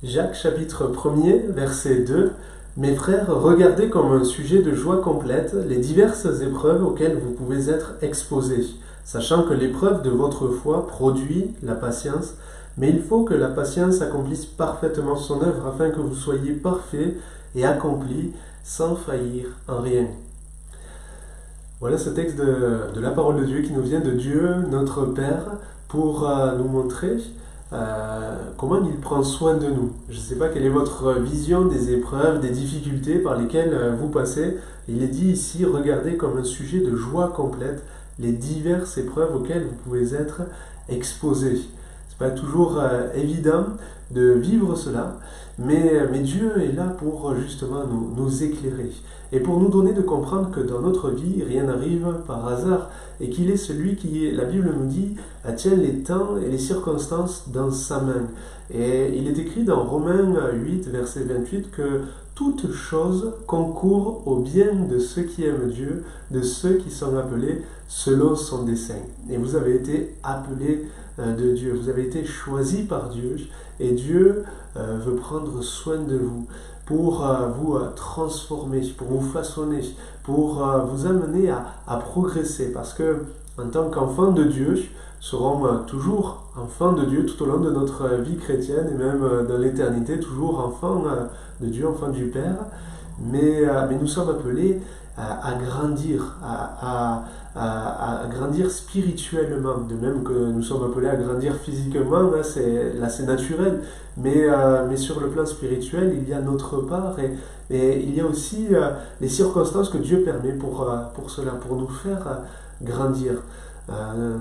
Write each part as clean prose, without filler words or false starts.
Jacques chapitre 1er, verset 2. Mes frères, regardez comme un sujet de joie complète les diverses épreuves auxquelles vous pouvez être exposés, sachant que l'épreuve de votre foi produit la patience, mais il faut que la patience accomplisse parfaitement son œuvre afin que vous soyez parfaits et accomplis sans faillir en rien. Voilà ce texte de la parole de Dieu qui nous vient de Dieu, notre Père, pour nous montrer comment il prend soin de nous. Je ne sais pas quelle est votre vision des épreuves, des difficultés par lesquelles vous passez. Il est dit ici, regardez comme un sujet de joie complète les diverses épreuves auxquelles vous pouvez être exposés. Ce n'est pas toujours évident de vivre cela, mais Dieu est là pour justement nous éclairer et pour nous donner de comprendre que dans notre vie, rien n'arrive par hasard et qu'il est celui qui, la Bible nous dit, tient les temps et les circonstances dans sa main. Et il est écrit dans Romains 8, verset 28, que toute chose concourt au bien de ceux qui aiment Dieu, de ceux qui sont appelés selon son dessein. Et vous avez été appelés de Dieu, vous avez été choisis par Dieu, et Dieu veut prendre soin de vous pour vous transformer, pour vous façonner, pour vous amener à progresser, parce que en tant qu'enfants de Dieu, serons toujours enfants de Dieu tout au long de notre vie chrétienne et même dans l'éternité, toujours enfants de Dieu, enfants du Père, mais nous sommes appelés à grandir, à grandir spirituellement, de même que nous sommes appelés à grandir physiquement, là c'est naturel, mais sur le plan spirituel, il y a notre part et il y a aussi les circonstances que Dieu permet pour cela, pour nous faire grandir.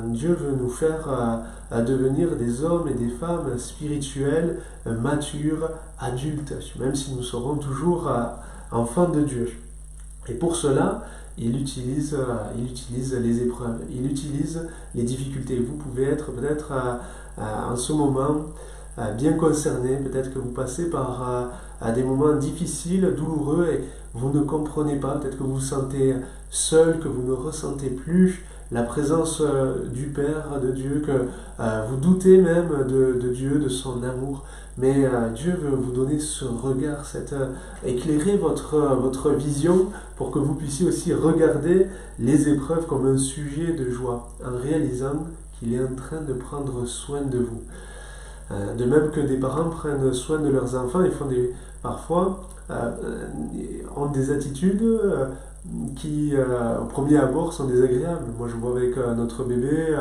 Dieu veut nous faire devenir des hommes et des femmes spirituels, matures, adultes, même si nous serons toujours enfants de Dieu. Et pour cela, il utilise les épreuves, il utilise les difficultés. Vous pouvez être peut-être en ce moment bien concerné, peut-être que vous passez par des moments difficiles, douloureux, et vous ne comprenez pas, peut-être que vous vous sentez seul, que vous ne ressentez plus la présence du Père, de Dieu, que vous doutez même de Dieu, de son amour. Mais Dieu veut vous donner ce regard, éclairer votre vision pour que vous puissiez aussi regarder les épreuves comme un sujet de joie, en réalisant qu'il est en train de prendre soin de vous. De même que des parents prennent soin de leurs enfants, parfois ont des attitudes qui, au premier abord, sont désagréables. Moi, je vois avec notre bébé,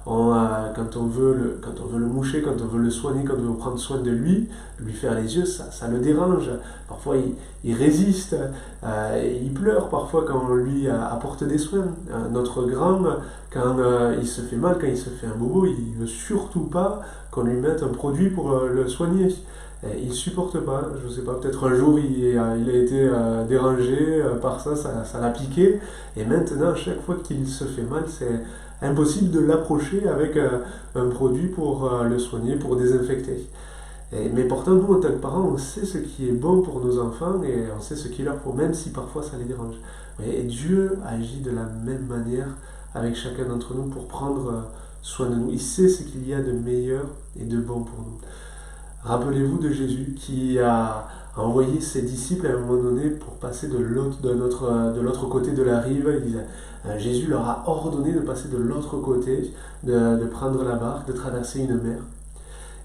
quand on veut le moucher, quand on veut le soigner, quand on veut prendre soin de lui faire les yeux, ça le dérange. Parfois, il résiste, il pleure parfois quand on lui apporte des soins. Notre grand, quand il se fait mal, quand il se fait un bobo, il ne veut surtout pas qu'on lui mette un produit pour le soigner. Il ne supporte pas, je ne sais pas, peut-être un jour il a été dérangé par ça l'a piqué, et maintenant à chaque fois qu'il se fait mal, c'est impossible de l'approcher avec un produit pour le soigner, pour désinfecter. Mais pourtant, nous en tant que parents, on sait ce qui est bon pour nos enfants et on sait ce qui leur faut, même si parfois ça les dérange. Et Dieu agit de la même manière avec chacun d'entre nous pour prendre soin de nous. Il sait ce qu'il y a de meilleur et de bon pour nous. Rappelez-vous de Jésus qui a envoyé ses disciples à un moment donné pour passer de l'autre côté de la rive. Jésus leur a ordonné de passer de l'autre côté, de prendre la barque, de traverser une mer.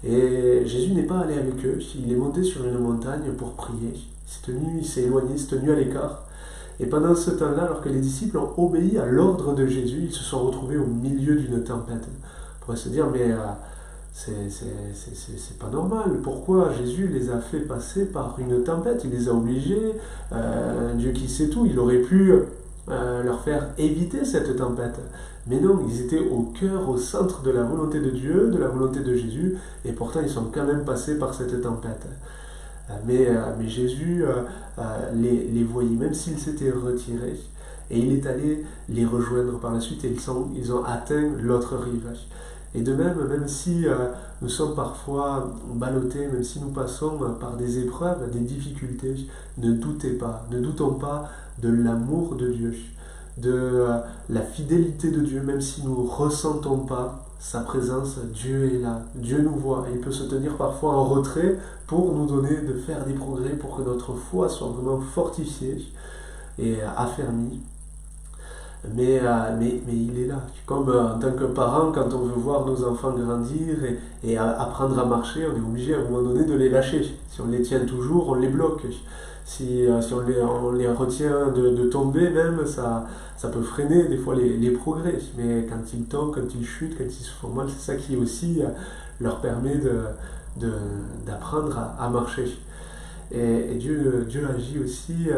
Et Jésus n'est pas allé avec eux, il est monté sur une montagne pour prier. Il s'est éloigné, il s'est tenu à l'écart. Et pendant ce temps-là, alors que les disciples ont obéi à l'ordre de Jésus, ils se sont retrouvés au milieu d'une tempête. On pourrait se dire, mais c'est pas normal. Pourquoi Jésus les a fait passer par une tempête? Il les a obligés. Dieu qui sait tout, il aurait pu leur faire éviter cette tempête. Mais non, ils étaient au cœur, au centre de la volonté de Dieu, de la volonté de Jésus, et pourtant ils sont quand même passés par cette tempête. Mais Jésus les voyait, même s'ils s'étaient retirés, et il est allé les rejoindre par la suite, et ils ont atteint l'autre rive. Et de même si nous sommes parfois ballottés, même si nous passons par des épreuves, des difficultés, ne doutons pas de l'amour de Dieu. de la fidélité de Dieu, même si nous ne ressentons pas sa présence, Dieu est là, Dieu nous voit, et il peut se tenir parfois en retrait pour nous donner de faire des progrès, pour que notre foi soit vraiment fortifiée et affermie. Mais il est là. Comme en tant que parent, quand on veut voir nos enfants grandir et apprendre à marcher, on est obligé à un moment donné de les lâcher. Si on les tient toujours, on les bloque. Si on les retient de tomber même, ça peut freiner des fois les progrès. Mais quand ils tombent, quand ils chutent, quand ils se font mal, c'est ça qui aussi leur permet d'apprendre à marcher. Et Dieu agit aussi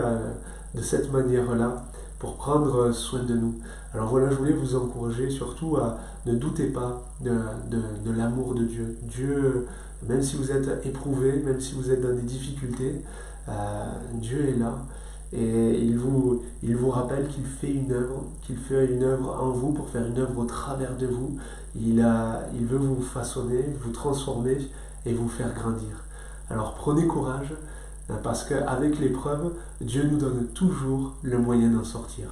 de cette manière-là pour prendre soin de nous. Alors voilà, je voulais vous encourager surtout à ne doutez pas de l'amour de Dieu. Dieu, même si vous êtes éprouvé, même si vous êtes dans des difficultés, Dieu est là et il vous rappelle qu'il fait une œuvre en vous pour faire une œuvre au travers de vous. Il veut vous façonner, vous transformer et vous faire grandir. Alors prenez courage, parce qu'avec l'épreuve, Dieu nous donne toujours le moyen d'en sortir.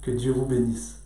Que Dieu vous bénisse.